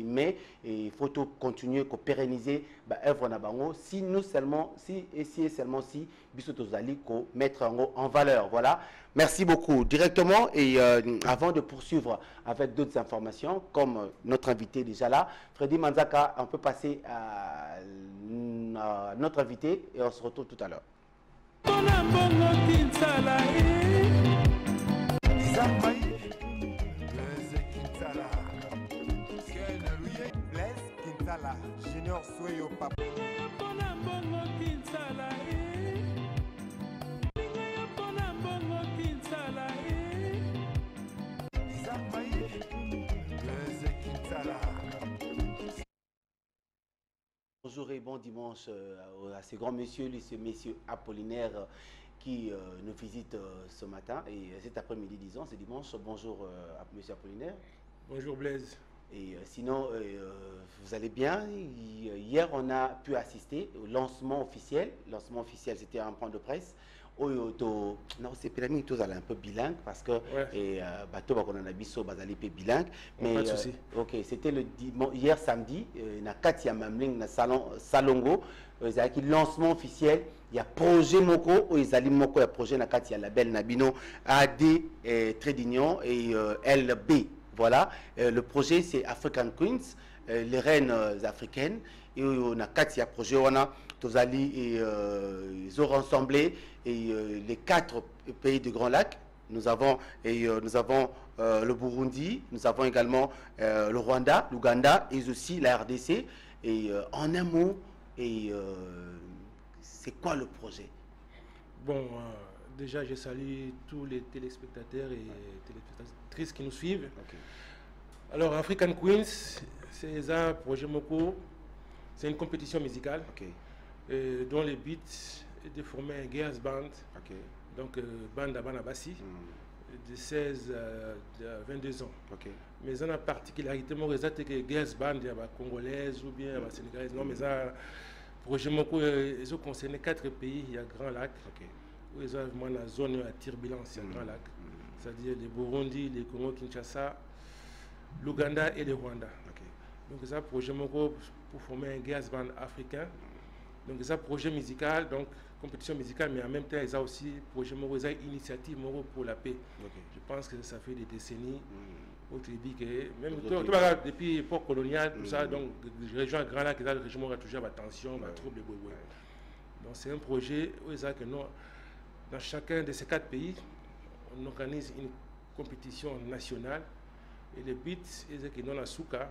mais il faut tout continuer à pérenniser l'œuvre Nabango si nous seulement, si et seulement si Bissotozali ko mettre en valeur. Voilà. Merci beaucoup. Directement, et avant de poursuivre avec d'autres informations, comme notre invité déjà là, Freddy Manzaka, on peut passer à notre invité et on se retrouve tout à l'heure. Junior Soyo Papa. Bonjour et bon dimanche à ces grands messieurs, ces messieurs Apollinaire qui nous visitent ce matin et cet après-midi, disons, c'est dimanche. Bonjour monsieur Apollinaire. Bonjour Blaise. Et sinon, vous allez bien. Hier, on a pu assister au lancement officiel. Lancement officiel, c'était un point de presse. Non, c'est périmé, tous allaient un peu bilingue parce que bateau on a biso bazali peu bilingue. Mais pas de souci. Ok, c'était le hier samedi. Na Katia Mamling na Salongo. Ils avaient lancement officiel. Il y a projet Moko, ils allaient Moko, il y a projet na Katia label Nabino AD Trédignon et LB. Voilà, le projet c'est African Queens, les reines africaines. Et on a 4 projets, on a Tozali et ils ont rassemblé et les 4 pays du Grand Lac. Nous avons le Burundi, nous avons également le Rwanda, l'Ouganda et aussi la RDC. Et en un mot, c'est quoi le projet? Bon, déjà je salue tous les téléspectateurs et téléspectatrices qui nous suivent. Okay. Alors African Queens, c'est un projet Moko, c'est une compétition musicale dont le but est de former un girls band, donc band à Banabassi, de 16 à 22 ans. Mais on a particularité, c'est que girls band, il y a congolaise ou bien sénégalaise, non mais ça, projet Moko, ils ont concerné 4 pays, il y a Grand Lac, où ils ont vraiment la zone à turbulence, il y a Grand Lac, c'est-à-dire le Burundi, le Congo, Kinshasa, l'Ouganda et le Rwanda. Donc c'est un projet Moko pour former un girls band africain. Donc c'est un projet musical, donc compétition musicale, mais en même temps il y a aussi projet Moko, il y a initiative Moko pour la paix. Je pense que ça fait des décennies. Même depuis l'époque coloniale, tout ça, donc les régions Grand Lac, les régions ont toujours attention, trouble de boy. Donc c'est un projet où il y a que nous, dans chacun de ces 4 pays, on organise une compétition nationale. Et le but est que nous, à Souka,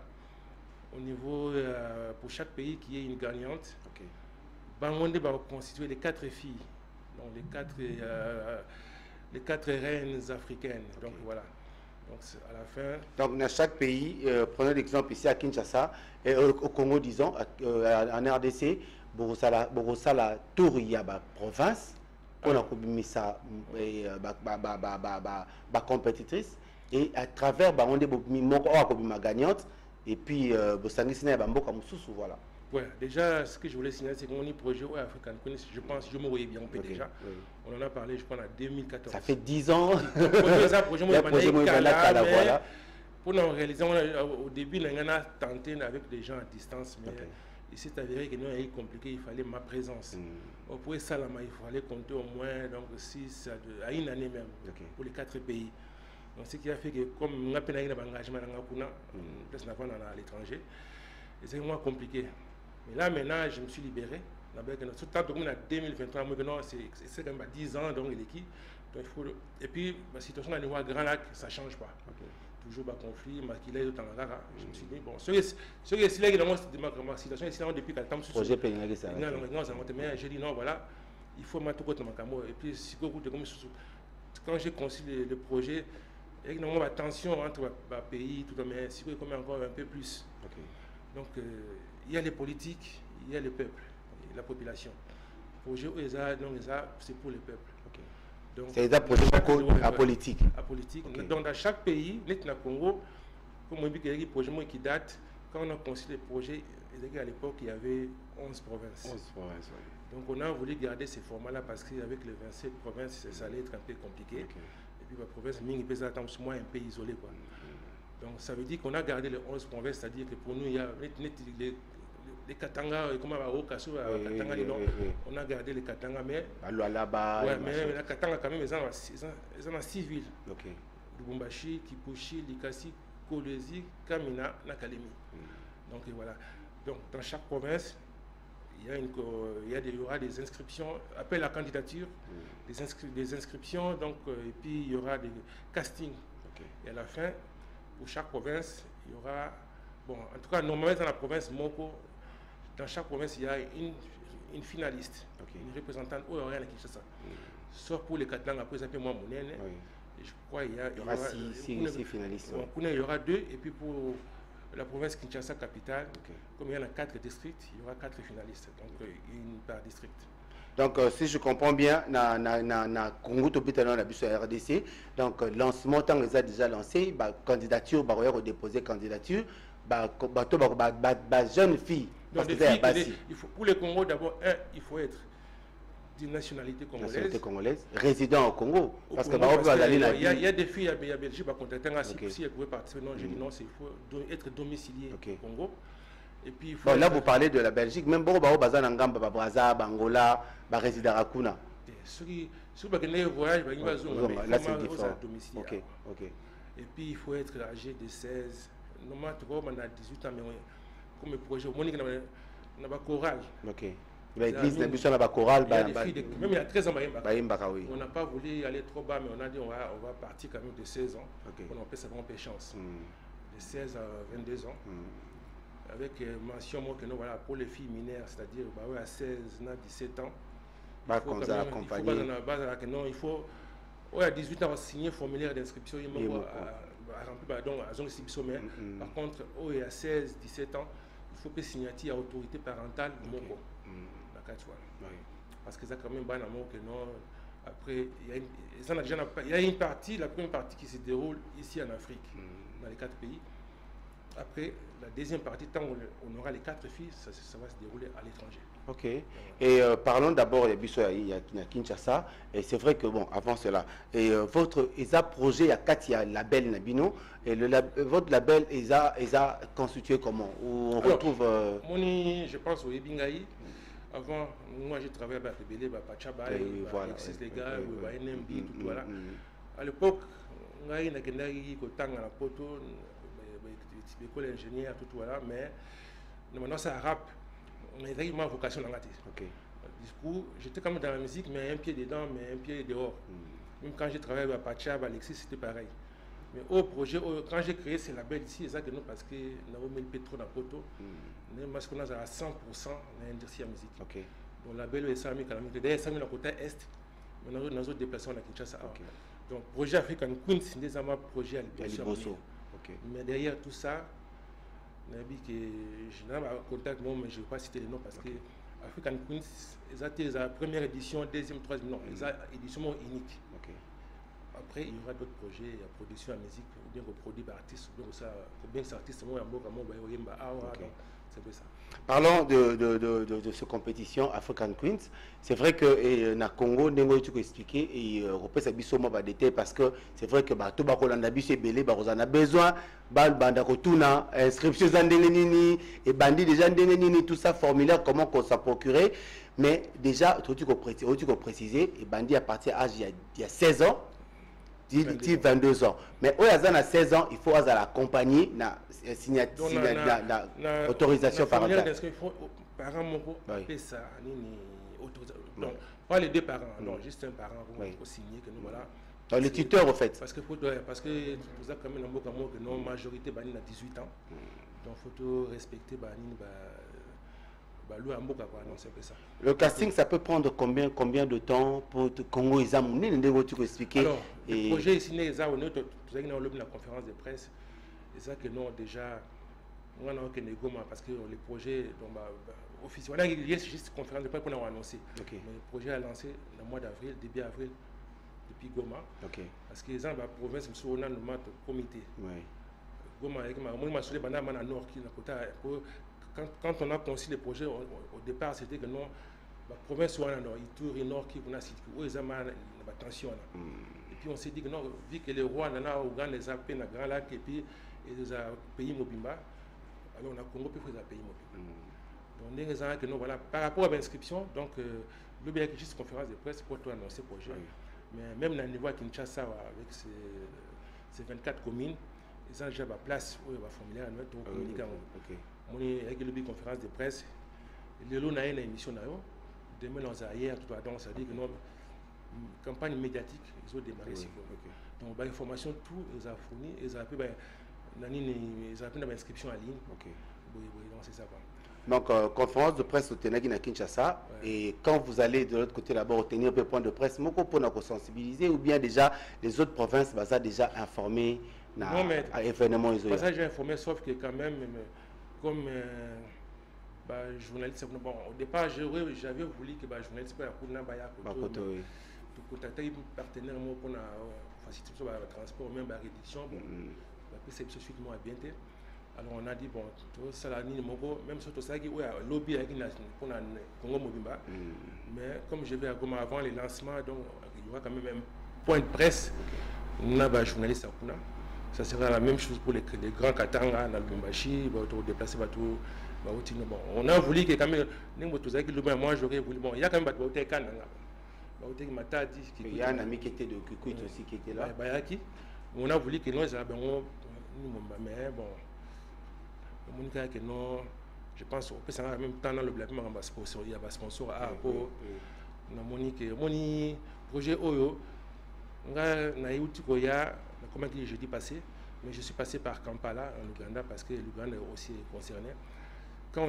au niveau, pour chaque pays qui est une gagnante, on va constituer les 4 filles, donc les 4 reines africaines. Donc voilà. Donc à la fin. Donc dans chaque pays, prenons l'exemple ici à Kinshasa, et au Congo, disons, en RDC, Borosala Tour, il y a la province, on a ma compétitrice. Et à travers on est gagnante et puis voilà. Ouais, déjà ce que je voulais signaler c'est qu'on est projet African Queens, je pense que je me voyais bien déjà. On en a parlé je pense en 2014. Ça fait 10 ans. Pour nous réaliser au début on a tenté avec des gens à distance mais il s'est avéré que nous avait compliqué, il fallait ma présence. Pour ça il fallait compter au moins donc 6 à une année même pour les 4 pays. Donc, ce qui a fait que, comme on a un engagement à l'étranger, c'est moins compliqué. Mais là, maintenant, je me suis libéré. Surtout en 2023, c'est quand même 10 ans, donc l'équipe. Et puis, la situation à niveau Grand Lac, ça ne change pas. Toujours pas conflit, je me suis dit, bon, ce qui est dans ma situation, c'est depuis qu'elle tombe sur mais j'ai dit non, voilà, il faut mettre tout ma camo. Et puis, quand j'ai conçu le projet, il y a une tension entre les pays, tout mais si vous comme encore un peu plus. Donc, il y a les politiques, il y a le peuple, la population. Le projet c'est pour le peuple. C'est un projet apolitique. Donc, dans chaque pays, dans le Congo, comme on dit qu'il y a des projets qui datent, quand on a conçu le projet, à l'époque, il y avait 11 provinces. Donc, on a voulu garder ces formats-là parce qu'avec les 27 provinces, ça allait être un peu compliqué. Et puis, la province, il peut être moins un peu isolé. Donc ça veut dire qu'on a gardé les 11 provinces, c'est-à-dire que pour nous, il y a les Katanga, comment on a gardé les Katanga, mais là-bas, mais les Katanga, quand même, ils ont 6 villes. Lubumbashi, Kipushi, Likasi, Kolwezi, Kamina, Nakalemi. Donc voilà. Donc dans chaque province, il y aura des inscriptions, appel à candidature, des inscriptions, donc, et puis il y aura des castings. Et à la fin, pour chaque province, il y aura, bon, en tout cas, normalement dans la province Moko, dans chaque province, il y a une finaliste, une représentante au Orient qui ça. Sauf pour les Katanga, après ça fait moins monnaie. Je crois qu'il y aura 6 finalistes. Il y aura 2, et puis pour la province Kinshasa capitale, comme il y en a 4 districts, il y aura 4 finalistes, donc une par district. Donc, si je comprends bien, na Congo Topitano na biso RDC, donc lancement tant les a déjà lancé, candidature, déposer candidature, jeune fille. Donc, pour le Congo, d'abord, il faut être d'une nationalité congolaise. Résident au Congo. Parce que il y a des filles à Belgique qui contactent si elles pouvaient participer. Non, j'ai dit non, il faut être domicilié au Congo. Et puis, bon, là, vous parlez de la Belgique, même si vous avez un Braza, Angola, résident à Kuna. Si vous avez un voyage, là, c'est différent. Et puis, il faut être âgé de 16. Normalement, on a 18 ans, mais comme projet, on a un choral. L'église n'a pas de chorale. Même il y a 13 ans, on n'a pas voulu aller trop bas, mais on a dit on va partir quand même de 16 ans. On peut savoir un peu chance. De 16 à 22 ans. Avec mention que nous, voilà, pour les filles mineures, c'est-à-dire à 16 ans, 17 ans. Il faut à 18 ans signer un formulaire d'inscription. Par contre, à 16, 17 ans, il faut que signature à autorité parentale. Parce que ça quand même que non. Après, il y a une partie, la première partie qui se déroule ici en Afrique, dans les 4 pays. Après, la deuxième partie, tant on aura les 4 filles, ça va se dérouler à l'étranger. Ok. Et parlons d'abord il y a Kinshasa. Et c'est vrai que, bon, avant cela, et votre projet, il y a 4 labels Nabino. Et votre label, il a constitué comment? Où on retrouve. Je pense au Ebingaï. Avant, moi j'ai travaillé avec les Pachaba, Alexis Lega, NMB, tout voilà. À l'époque, on a eu une poto, l'école d'ingénieur, tout voilà, mais maintenant ça rap, on a eu ma vocation dans la tête. Du coup, j'étais quand même dans la musique, mais un pied dedans, mais un pied dehors. Même quand j'ai travaillé avec Pachaba, Alexis, c'était pareil. Mais au projet, quand j'ai créé ce label ici, c'est exactement parce que nous avons mis le pétrole dans le poteau. Parce qu'on a à 100% l'industrie à musique. Donc, le label est 100 000 km. D'ailleurs, 100 000 dans le côté est, mais nous avons déplacé à Kinshasa. Donc, projet African Queens, c'est des projets à l'Ibosso. Mais derrière tout ça, je n'ai pas contact, mais je ne vais pas citer les noms parce que African Queens, c'est la première édition, deuxième, troisième, non, c'est une édition unique. Après, il y aura d'autres projets, la production en musique, ou bien produit par artistes, ou bien que artistes, c'est ça. Parlons de cette compétition African Queens. C'est vrai que na Congo, tu peux expliquer et repère ça biso moi détail parce que c'est vrai que tout ba kolanda biso belé ba a besoin banda ko tuna inscription zandengenini et bandi déjà ndengenini tout ça formulaire comment qu'on s'en procurer mais déjà tu peux préciser et bandi à partir âge il y a 16 ans. 22 ans. Mais au Yazan à 16 ans, il faut l'accompagner na autorisation parentale. Donc, pas les deux parents, non, juste un parent pour signer que nous voilà. Dans les tuteurs, au fait. Parce que vous avez quand même un mot que non, majorité Banine à 18 ans. Donc, il faut respecter Banine. Le casting, ça peut prendre combien de temps pour Congo Exam? Tu peux expliquer. Alors, le projet ici, nous avons la conférence de presse. Et ça que non, déjà, on a parce que les projets officiels, on a juste une conférence de presse pour nous annoncer. Mais le projet a lancé le mois d'avril, début avril, depuis Goma. Parce que les gens de la province, on a un comité. Goma, moi, je suis allé à Nord, quand on a conçu le projet, au départ, c'était que non, la province soit en Ituri, Nord, qui a cité, où ils ont attention. Et puis on s'est dit que non, vu que les rois, Ouganda, les Alpes, le Grand Lac, et puis et des pays Mobimba. Alors on a Congo puis des pays Mobimba. Donc des gens que nous voilà par rapport à l'inscription, donc le bien juste conférence de presse pour tout annoncer le projet. Mais même dans le niveau à Kinshasa avec ces 24 communes, ils ont déjà la place où il va formuler un autre communiqué. On est avec le conférence de presse. Le lot a une émission d'ailleurs. Demain on a hier tout à l'heure, ça dit que notre campagne médiatique ils ont démarré. Donc l'information tout ils ont fourni, ils ont appelé l'inscription en ligne. Donc c'est ça. Donc, conférence de presse au Ténagui à Kinshasa, et quand vous allez de l'autre côté là-bas obtenir un peu point de presse, pour sensibiliser, ou bien déjà les autres provinces sont déjà informées à l'événement isolé. Ça, j'ai informé, sauf que quand même, comme journaliste, bon, au départ, j'avais voulu que les journalistes contacter un partenaire pour faciliter le transport, même la réduction, c'est suite moi bien. Alors on a dit bon, tout ça là même surtout ça qui est lobby avec pour Congo Mobimba. Mais comme je vais à Goma avant les lancements, donc il y aura quand même un point de presse. On a des journalistes à Kuna. Ça sera la même chose pour les grands Katanga, dans le Bumbashi, déplacer tout. Bon, on a voulu que quand même moi j'aurais voulu bon, il y a quand même des Kananga. Il y a un ami qui était de Kukuit aussi qui était là. On a voulu que nous mais bon. Je pense qu'on peut en même temps dans le blabla, il y a un sponsor à pour le projet Oyo. Comment dire jeudi passé, mais je suis passé par Kampala en Ouganda parce que l'Ouganda est aussi concerné. Quand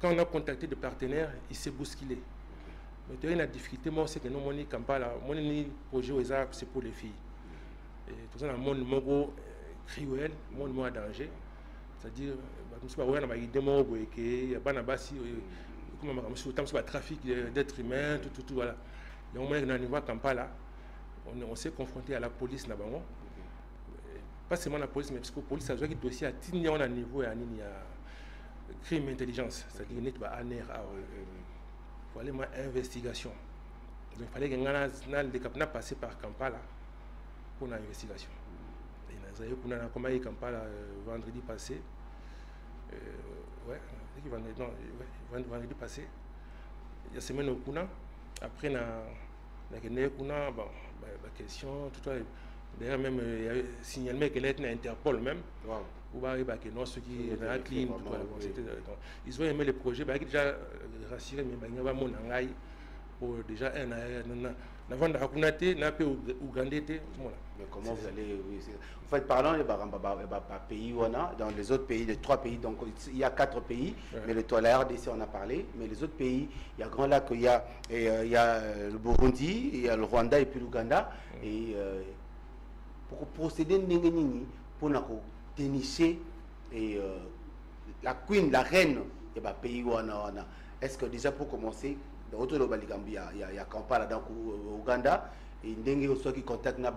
on a contacté des partenaires, il s'est bousculé. Mais il y a une difficulté, moi c'est que nous, Kampala, mon projet c'est pour les filles. Et tout ça, mon mot cruel, mon mot à danger. C'est-à-dire, il y a trafic d'êtres humains, tout, voilà. Et au moins, dans le niveau Kampala, on s'est confronté à la police là-bas. Pas seulement la police, mais parce que la police a joué qui dossier à Tignan à niveau et à crime intelligence, c'est-à-dire qu'il y a un il fallait une investigation. Donc il fallait que nous passions par Kampala pour l'investigation. On a commencé Kampala vendredi passé. Vendredi passé. Il y a semaine au Kuna. Après, la question, tout ça. D'ailleurs, même, il y a signalement qu'elle est Interpol même. Ou ceux qui sont dans la clim. Ils ont aimé le projet. Ils ont déjà rassuré, mais ils ont pour déjà un avant de raconter, n'a pas Ougandais. Mais comment vous allez. En fait, parlant des pays, dans les autres pays, les 3 pays, donc il y a 4 pays, mais la RDC on a parlé, mais les autres pays, il y a Grand Lac, il y a le Burundi, il y a le Rwanda et puis l'Ouganda. Et pour procéder pour dénicher la queen, la reine des pays, est-ce que déjà pour commencer, autour de il y a Kampala, donc Ouganda, et Ndenge aussi qui contacte la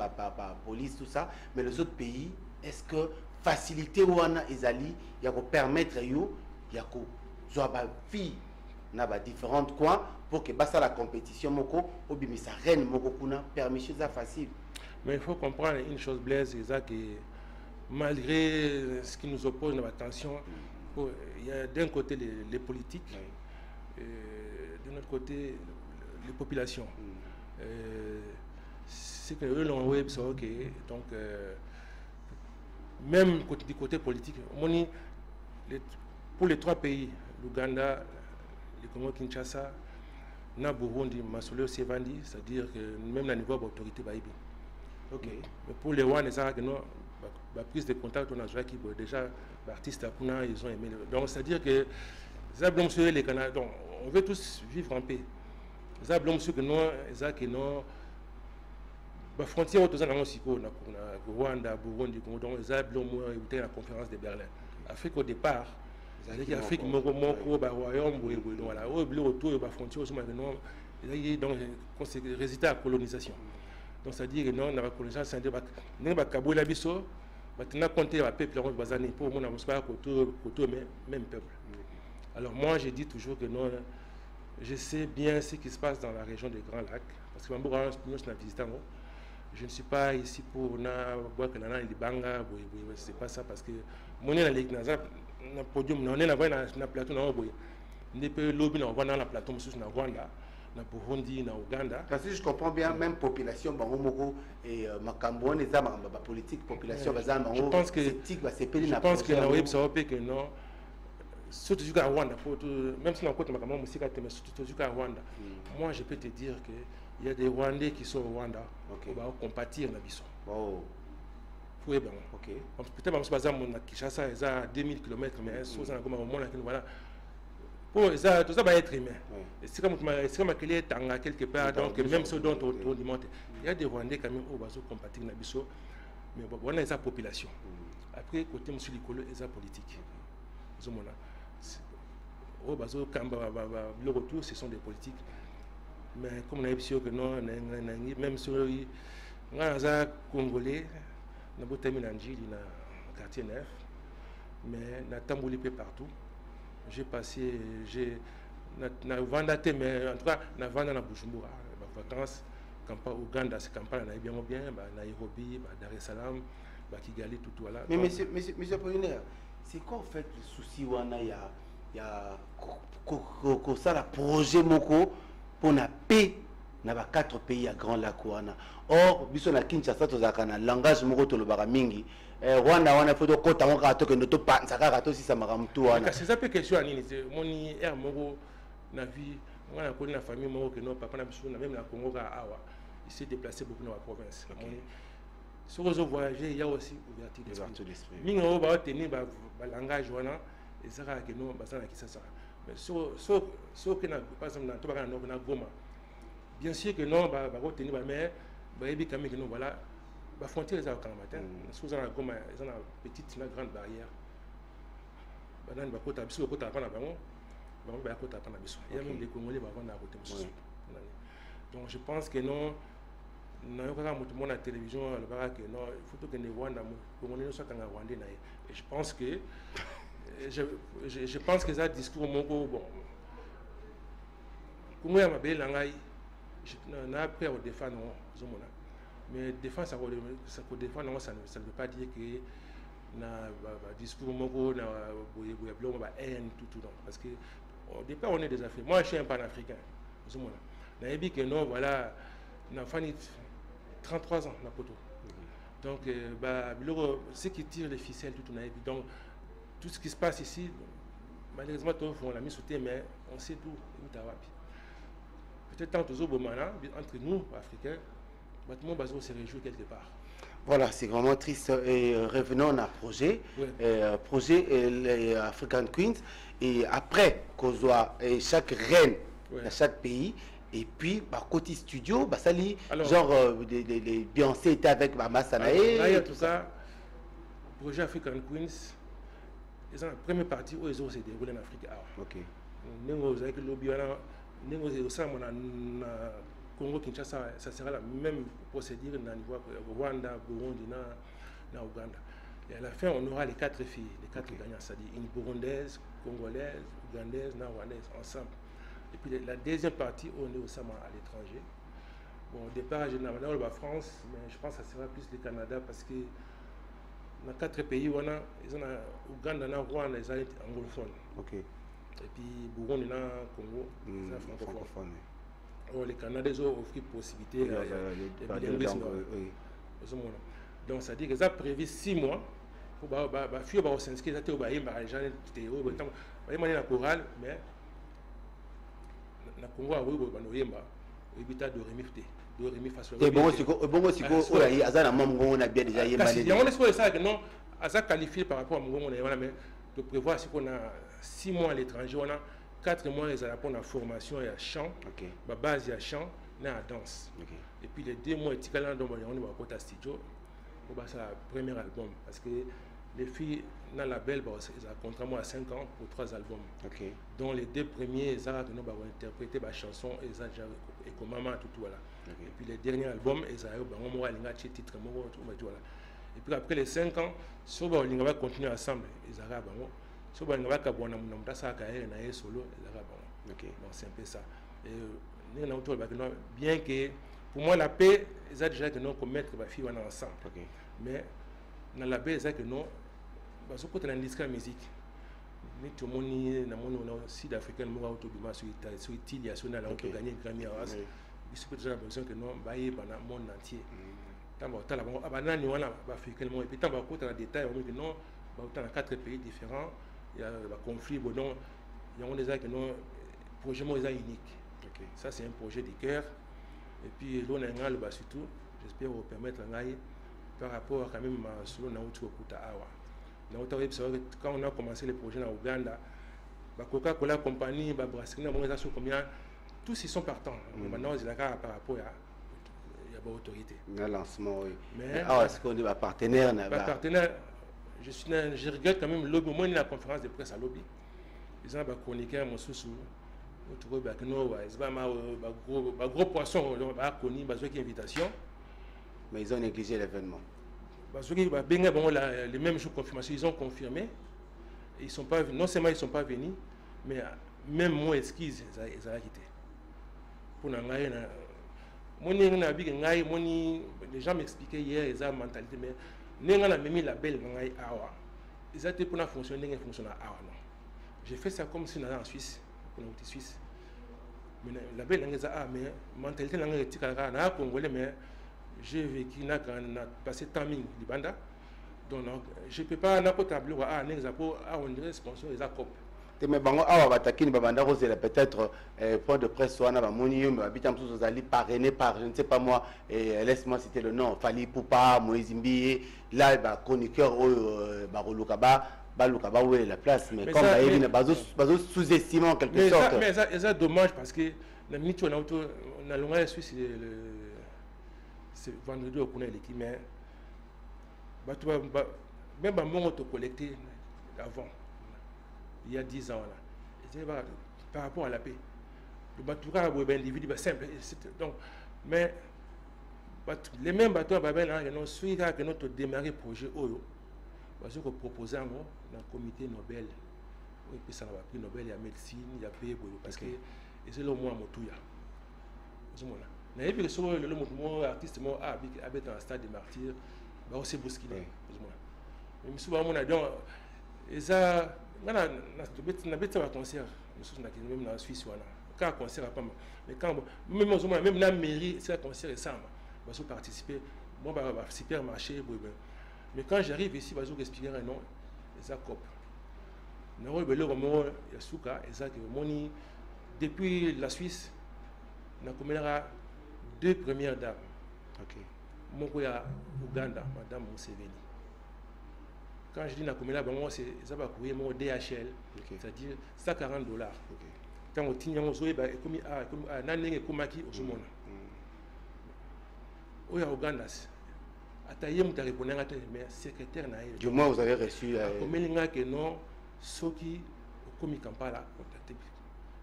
police, tout ça. Mais les autres pays, est-ce que faciliter Wana Ezali, il y a permettre il y a filles dans différents coins pour que la compétition moko ou bien sa reine moko kuna permission ça facile. Mais il faut comprendre une chose, Blaise, c'est que malgré ce qui nous oppose dans la tension, il y a d'un côté les politiques. De notre côté, les populations. C'est que eux l'ont web, c'est ok. Donc, même du côté politique, pour les 3 pays, l'Ouganda, le Congo Kinshasa, na Burundi, Masolo Sevandi, c'est-à-dire que même dans le niveau de l'autorité, ok. Mais pour les Ouane, la prise de contact, on a déjà l'artiste ils ont aimé. Donc, c'est-à-dire que les Canadiens, donc, on veut tous vivre en paix. Les frontières autour de Rwanda, Burundi, donc les la conférence de Berlin. L'Afrique au départ, l'Afrique royaume, voilà, au autour de la frontière, donc c'est résultat à la colonisation. Donc ça dit que non, la colonisation, c'est maintenant compter la peuple pour mon même peuple. Alors moi je dis toujours que non, je sais bien ce qui se passe dans la région des Grands Lacs, parce que je suis visité. je ne suis pas ici pour boire que nana les banga, c'est pas ça parce que mon est dans le podium, on est là dans le plateau, on est peu lobby dans le plateau, on Rwanda, dans Burundi, dans Ouganda. Parce que je comprends bien, même population, et Makambo, les âmes, la politique, population, je pense que non. Surtout jusqu'à Rwanda, même si on côté Makambo, mais surtout jusqu'à Rwanda. Moi, je peux te dire que il y a des Rwandais qui sont au Rwanda, qui vont compatir dans Bissau. Oh. Peut-être que Kinshasa, ils ont 2000 km, mais voilà. Pour ça, tout ça va être humain. C'est comme qu'il est quelque part, donc même ceux dont on dit, il y a des Rwandais quand même qui vont compatir dans Bissau, mais voilà, ils ont population. Après, côté M. Likolo, ils ont politique. Le retour, ce sont des politiques. Mais comme on a sûr que non, même si on a Congolais, on a terminé dans le quartier 9, mais on a tamboulé partout. J'ai passé, na Vandate, mais en tout cas, na Vanda na Bujumbura, vacances, Ouganda, c'est campagne, on a bien, Nairobi, Dar es Salaam, Kigali, tout voilà. Mais monsieur Apollinaire, c'est quoi en fait le souci où il y a ça, le projet Moko pour la paix dans les 4 pays à Grand Lac. Or, biso na Kinshasa tozaka na langage moko tolobaka mingi. Rwanda wana faut ko tango to que noto pansaka ka to si sama kamtu wana. C'est ça peut question ani moni er moko na vie, on a connu la famille moko que non papa na biso na même na Congo ka awa. Il s'est déplacé beaucoup dans la province. Si vous voyagez, il y a aussi ouverture d'esprit. Mingi o ba tenir ba langage wana et ça que non ba ça na Kinshasa. Mais so que na par exemple na to ba na Goma. Bien sûr que non, bah retenir mais quand même que non voilà, bah frontière ça quand matin. Si vous avez comme ils ont une petite, une grande barrière. Bah dans le côté absolu côté après là bah côté après là il y a même des Congolais bah on a côté. Donc je pense que non, na yoka mutu mona télévision le bara que non, il faut que les Rwanda Congolais soient en Rwanda na. Et je pense que je pense que ça discours mon bon. Comment m'a belle langai on a peur de défendre, mais défendre ça ne veut pas dire que le discours haine tout parce que au départ on est des Africains. Moi je suis un panafricain. On a dit que non voilà, on a fait 33 ans na poto. Donc ce qui tire les ficelles tout on a dit donc tout ce qui se passe ici malheureusement on l'a mis sous terre mais on sait tout peut-être entre nous, Africains, tout le monde se réjouit quelque part. Voilà, c'est vraiment triste. Et revenons à projet, projet African Queens. Et après, qu'on soit chaque reine dans chaque pays, et puis, côté studio, ça lit, genre, les Beyoncé étaient avec Masanae. Tout ça, projet African Queens, ils ont la première partie où ils ont se déroulé en Afrique. Ok. Nous avec le lobby. Congo Kinshasa, ça sera la même procédure dans le niveau Rwanda, Burundi, na Ouganda. Et à la fin, on aura les 4 filles, les 4 gagnants, c'est-à-dire une burundaise, congolaise, ougandaise, rwandaise, ensemble. Et puis la deuxième partie, on est aussi à l'étranger. Bon, au départ, généralement, la France, mais je pense que ça sera plus le Canada parce que dans 4 pays, on a Ouganda, Rwanda, ils sont anglophones. Okay. Et puis Burundi, Congo, c'est francophone. Les Canadiens ont offert possibilité de bilinguisme. Donc ça dit que ça a prévu 6 mois pour faire s'inscrire à la chorale, mais na Congo a eu qualifié par rapport à mon mais de prévoir ce qu'on a 6 mois à l'étranger, on a 4 mois ils ont la formation et à chant, la base à chant, et à danse. Et puis les 2 mois on est à studio pour le premier album parce que les filles dans la belle ils ont contrairement à 5 ans pour 3 albums. Dont les 2 premiers ils ont interprété la chanson et ils ont maman tout voilà. Et puis les derniers albums ils ont un titre voilà. Et puis après les 5 ans, si on va continuer ensemble, ils arabes. Si on va solo, les arabes. Donc c'est un peu ça. Et bien que Pour moi, la paix, c'est déjà que nous commettre les filles ensemble. Mais dans la paix, c'est que nous, parce que dans l'industrie de la musique, nous tout le monde sud-africain, nous avons sur il y a sur la gagné Grammy Awards. Il se peut déjà besoin que nous baillons dans le monde entier. Tant que nous avons africain et puis tant que dans détail, on non, dans 4 pays différents, il y a un conflit, bon non, il y a des que nous projet unique. Ça c'est un projet de cœur. Et puis l'on a le bas surtout, j'espère vous permettre par rapport à quand même sur le quand on a commencé le projet en Ouganda, Coca-Cola compagnie, Brasserie, combien tous ils sont partants. Maintenant ils par rapport à l'autorité. Le lancement, oui. Mais est-ce qu'on est partenaire? Partenaire, je regrette quand même le moment de la conférence de presse à lobby. Ils ont chroniqué mon sous-sous. Gros poisson, invitation. Mais ils ont négligé l'événement. Parce que les mêmes jours de confirmation, ils ont confirmé. Ils sont pas, non seulement ils ne sont pas venus, mais même moi, esquisse, ils ont quitté. Pour les gens m'expliquaient hier, ils ont une mentalité, mais ils ont mis la belle ils ont été pour fonctionner, j'ai fait ça comme si on allait en Suisse. Suisse. Mais la belle langue mais mentalité langue est congolais mais j'ai vécu passé tant de Libanda donc je peux pas n'importe tableau on dirait sponsor les acop mais bango awa batakini babanda rosela peut-être point de presse wana ba moni mais habitant tous aux alliés parrainé par je ne sais pas moi et laisse-moi citer le nom Fali Poupa Moïse Mbié là ba chroniqueur ba Rolukaba la place, mais comme ils sous-estimé en quelque sorte. Mais c'est dommage parce que la minute où on a l'onglet suisse, c'est vendredi au Kouné l'équipe, mais même on a collecté avant, il y a 10 ans, là. Par rapport à la paix. Le bateau est individu simple. Donc, mais les mêmes bateaux, qui ont démarré le projet Oyo. Parce que proposé dans le comité Nobel, et puis ça va prix Nobel, il y a médecine, il y a payé parce que c'est le moins Motouya. Il y a le artiste habite dans un stade de martyrs, il va aussi bousculer. Mais souvent, on a dit, ça, on a un concert, même dans la Suisse, quand un concert a pas mal. Mais quand même la mairie, c'est un concert et ça, on va participer, moi, je vais participer à marché. Mais quand j'arrive ici, je vais expliquer un nom, c'est COP. Depuis la Suisse, on a 2 premières dames. Mon a Ouganda, Madame Museveni. Quand je dis que c'est mon DHL, c'est-à-dire $140. Quand on tient mon zoé, comme Ouganda. Secrétaire du moins vous avez reçu que non ceux qui au commis Kampala contacté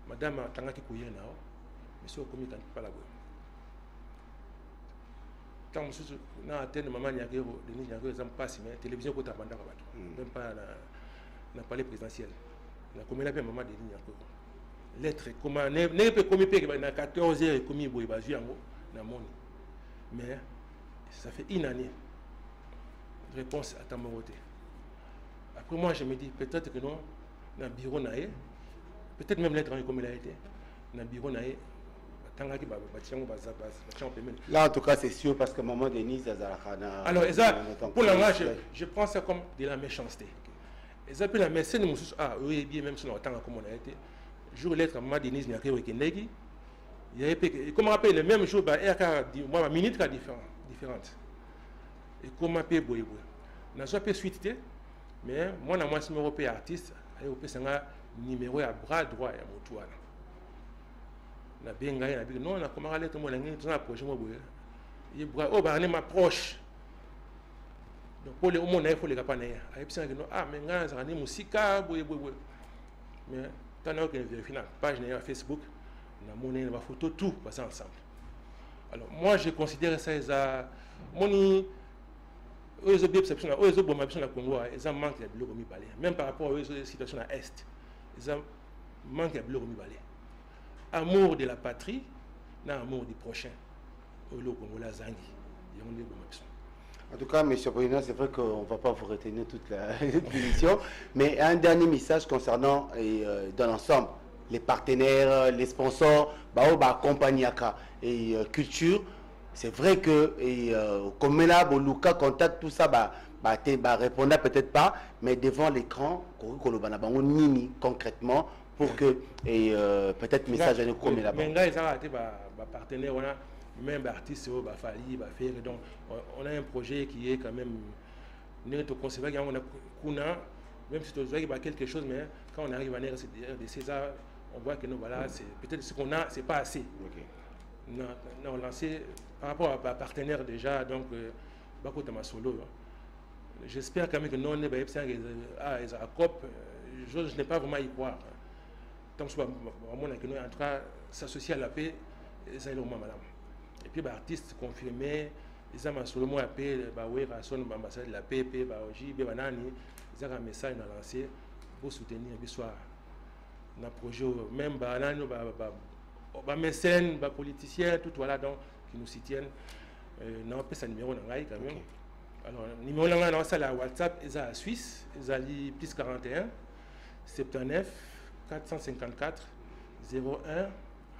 madame Tangaki Kouye nao monsieur au commis Kampala quand monsieur na atteindre maman Nyagero Denis Nyagero ils ont passé mais télévision côté banda même pas na palais présidentiel na commis la maman Denis Nyagero lettre comment ne peut commis que na 14h commis boy bazu yango na moni mais ça fait une année. Réponse à ta moralité. Après moi, je me dis peut-être que non, dans le bureau, peut-être même l'être comme il a été, dans le bureau, là, en tout cas, c'est sûr parce que maman Denise, alors, pour la je prends ça comme de la méchanceté. Ils appellent la médecine de Moussous. Ah, oui, bien, même si on a comme on a été. Jour lettre à maman Denise, il y a comment on appelle le même jour, moi, minute différente. Et comment payer boy boy. N'a pas suite mais moi na moi c'est européen artiste, européen c'est un numéro à bras droit ya moto wana. Na benga na bi non na comment aller tout le monde na projet moi boy. Il bras oh ba ne m'approche. Donc pour les hommes il faut les capaner. Ay pisa que non ah mais ngana ça ni musika boy boy. Mais tant que vérifier na page na Facebook, na monnaie na photo tout passer ensemble. Alors moi je considère ça as moni eux ont perception eux ont bon perception na Congo ils ont manque de bloc mi balé même par rapport aux situations à est ils ont manque de bloc mi balé amour de la patrie na amour du prochain au Congolais Zangi. En tout cas, M. Apollinaire, c'est vrai qu'on ne va pas vous retenir toute l'émission, mais un dernier message concernant, dans l'ensemble, les partenaires, les sponsors, compagnie et culture. C'est vrai que, comme là, Luka, contact, tout ça, répondra peut-être pas, mais devant l'écran, concrètement, pour que peut-être message à nous comme là-bas. Partenaire, même artiste, donc on a un projet qui est quand même même si tu as quelque chose, mais quand on arrive à de César, on voit que nous, voilà, peut-être ce qu'on a, c'est pas assez. On a lancé par rapport à partenaire déjà, donc solo. J'espère quand même que non, je n'ai pas vraiment y croire. Donc, je vais s'associer à la paix, ça est le moment, madame. Et puis, artistes confirmés, ils ont solo moi appelé, l'ambassadeur de la paix, ils ont un message lancé pour soutenir le projet, même les mécènes, les politiciens, tout voilà, donc, qui nous soutiennent. On peut un numéro quand même. Alors, le numéro là, c'est la WhatsApp, ils sont à Suisse, ils ont plus 41 79 454 01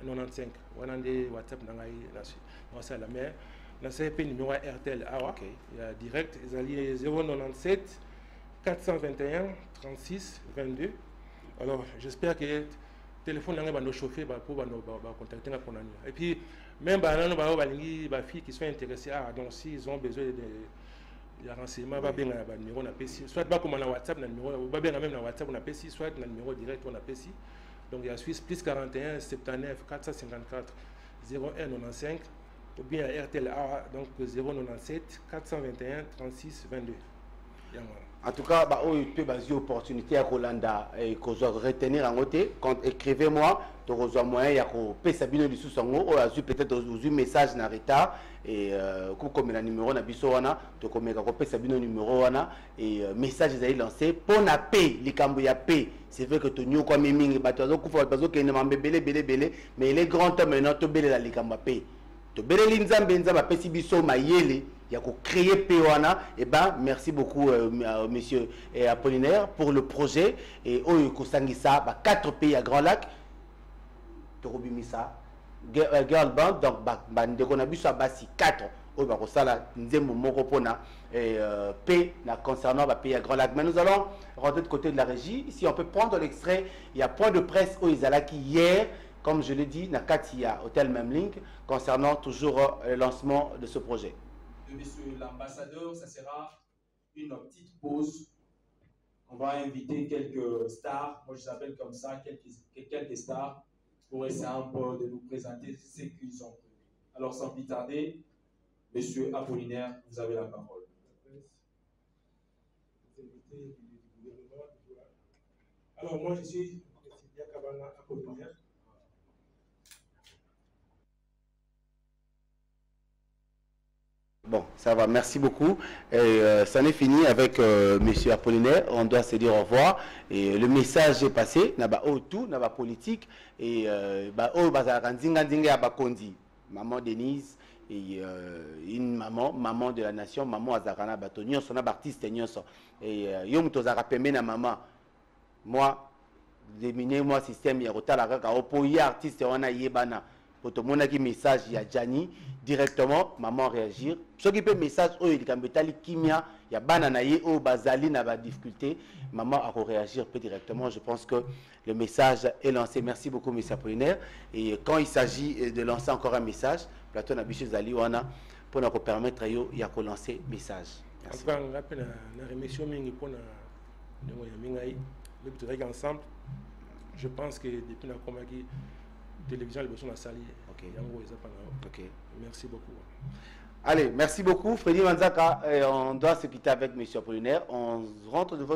95. On a des WhatsApp dans la mer. Dans ce numéro RTL, il y a direct, ils ont 097 421 36 22. Alors, j'espère que le téléphone va nous chauffer pour contacter. Et puis, même les filles qui sont intéressées, donc s'ils ont besoin de renseignements, numéro soit comme on a WhatsApp, même WhatsApp, on a PC, soit le numéro direct, on a PC. Donc il y a Suisse plus 41 79 454 01 95 ou bien RTL donc 097 421 36 22. En tout cas, il y a une opportunité à Rolanda et que je retenir en côté. Quand écrivez-moi, tu reçois moyen, il y a Sabino du sous-sango, ou peut-être un message en retard et comme le numéro na bisoana, tu comme Sabino numéro et message est lancé pour la paix, les camboya paix. C'est vrai que tu n'as pas mis batazo kufa bazo que ne belé mais les grands temps maintenant tu belé la likamba paix. Tu belé linzambe nzamba pesi biso mayele. Il y a créé Péwana. Et merci beaucoup, monsieur Apollinaire, pour le projet. Et Kosangisa, 4 pays à Grand Lac. Torobimisa, Girl Band, donc, Ndekonabusa, Bassi, 4. Bakosala, Nzembo Moropona, et P, concernant pays à Grand Lac. Mais nous allons rentrer de côté de la régie. Ici, on peut prendre l'extrait. Il y a point de presse au Izalaki hier. Comme je l'ai dit, Nakatia, Hôtel Memlink, concernant toujours le lancement de ce projet. De monsieur l'ambassadeur, ça sera une petite pause. On va inviter quelques stars, moi je les appelle comme ça, quelques stars, pour essayer un peu de nous présenter ce qu'ils ont prévu. Alors sans plus tarder, monsieur Apollinaire, vous avez la parole. Alors moi je suis Apollinaire. Bon, ça va, merci beaucoup. Ça n'est fini avec M. Apollinaire. On doit se dire au revoir. Et le message est passé. Naba tout, naba politique. Et maman Denise et une maman de la nation, maman Azarana Batonio, son artiste et yom tozara pembe na maman. Moi, déminé moi système ya rotala kaka opoyi artiste wana yebana. Pour tout le monde qui message il y a Gianni directement maman réagir ce qui peut message oh il kambetali kimia il y a bananaye oh bazali na ba difficulté maman a réagir peu directement. Je pense que le message est lancé. Merci beaucoup monsieur Apollinaire. Et quand il s'agit de lancer encore un message plateau na biche zali wana pour nous permettre yo ya ko lancer message. Merci. Ensemble, je pense que depuis la combat télévision, les personnes à salir. Ok. Merci beaucoup. Allez, merci beaucoup. Freddy Manzaka, on doit se quitter avec M. Apollinaire. On rentre de votre